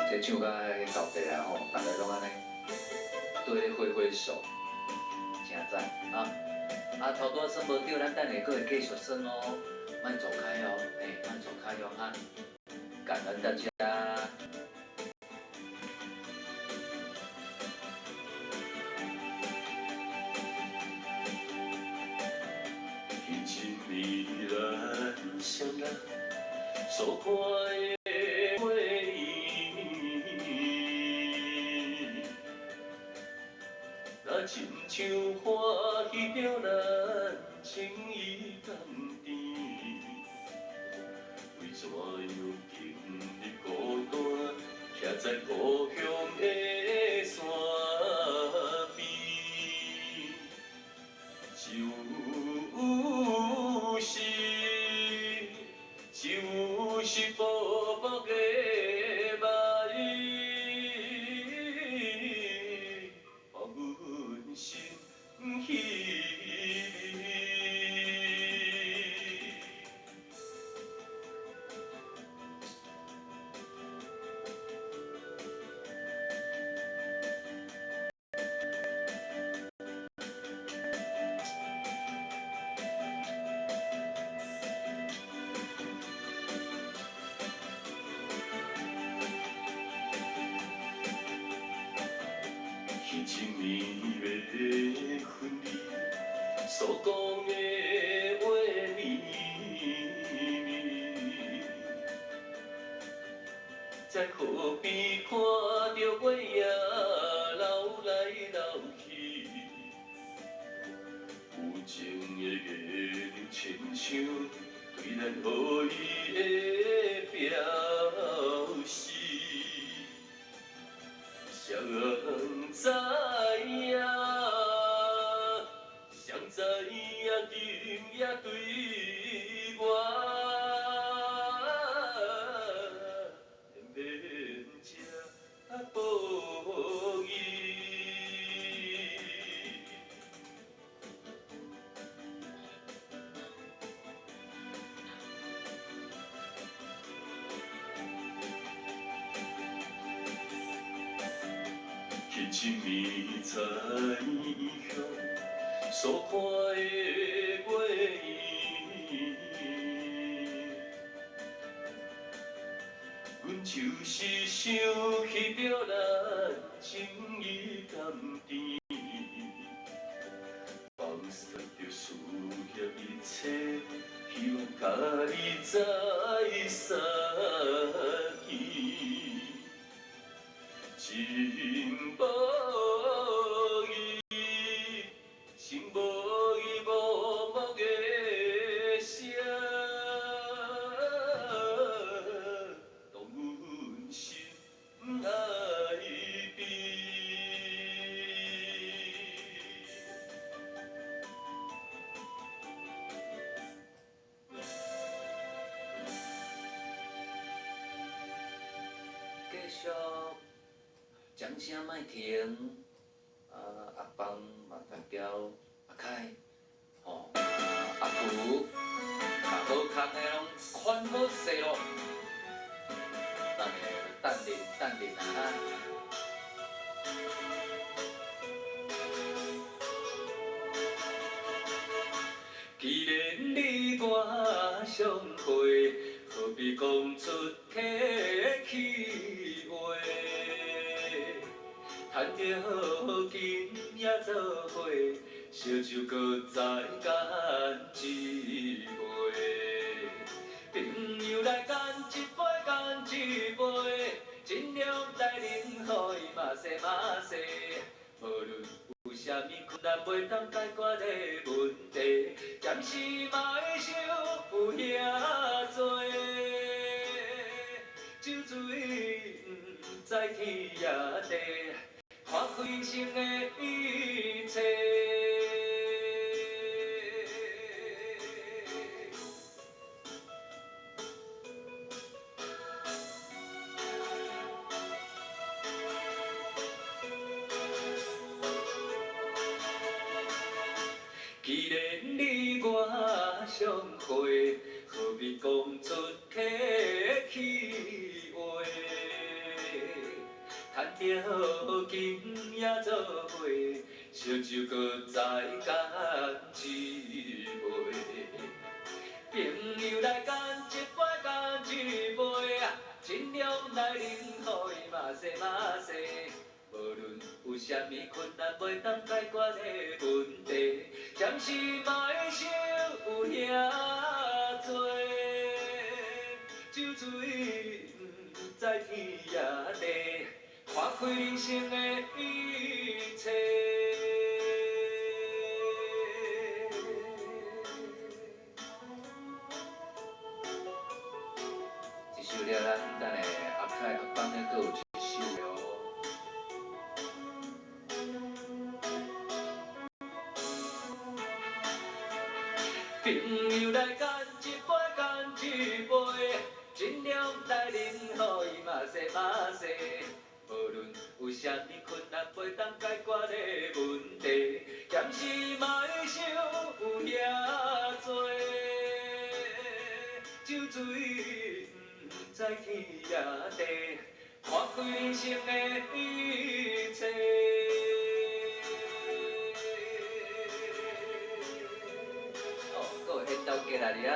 这唱甲迄搞地啊吼，大家拢安尼对咧挥挥手，真赞啊！啊，头拄算无对，咱等下佫会继续算哦，莫走开哦，莫走开哦啊！感恩大家。一千年咱相爱，所看的回忆，若亲像欢喜着咱情意甘甜，为怎样今日孤单，徛在故乡的山边？就是薄薄的目伊，予阮心稀微。彼一暝要分离，所讲的话绵绵，在河边看着月影流来流去，有情的月亮亲像对咱好意的表示。谁知影？谁知影？今夜对我连免这报应。彼一暝才晓，所看的月圆，阮就是想起着咱情意甘甜，放散着思念一切，希望甲你再相见。情无义，情无义，默默的声，动阮心爱悲。继续。掌声莫停，阿邦嘛代表阿凯，阿古，好康的拢款好势咯，淡定啊！既然你我相会，何必讲出客气话？趁着今夜做伙，烧酒搁再干一杯。朋友来干一杯，干一杯，尽量来饮，互伊嘛西嘛西。无论有啥物困难袂当解决的问题，暂时嘛会想有遐多。酒醉不知天也地。看开人生的一切，既然你我相会，何必讲出客气话？着今夜做伙，烧酒搁再干一杯。朋友来干一杯，干一杯啊！尽量来饮，互伊嘛西嘛西。无论有啥物困难，袂当解决的问题，暂时嘛会想有遐多。酒醉不知天也地，看开人生的一切。一首了，咱等下后摆后放咧，搁有一首的哦。朋友来干一杯，干一杯，尽量来饮，互伊嘛西嘛西。无论有啥物困难，袂当解决的问题，暂时嘛会想有遐多。酒醉不知天也地，看开人生的一切。哦，搁有烟斗过来哩啊！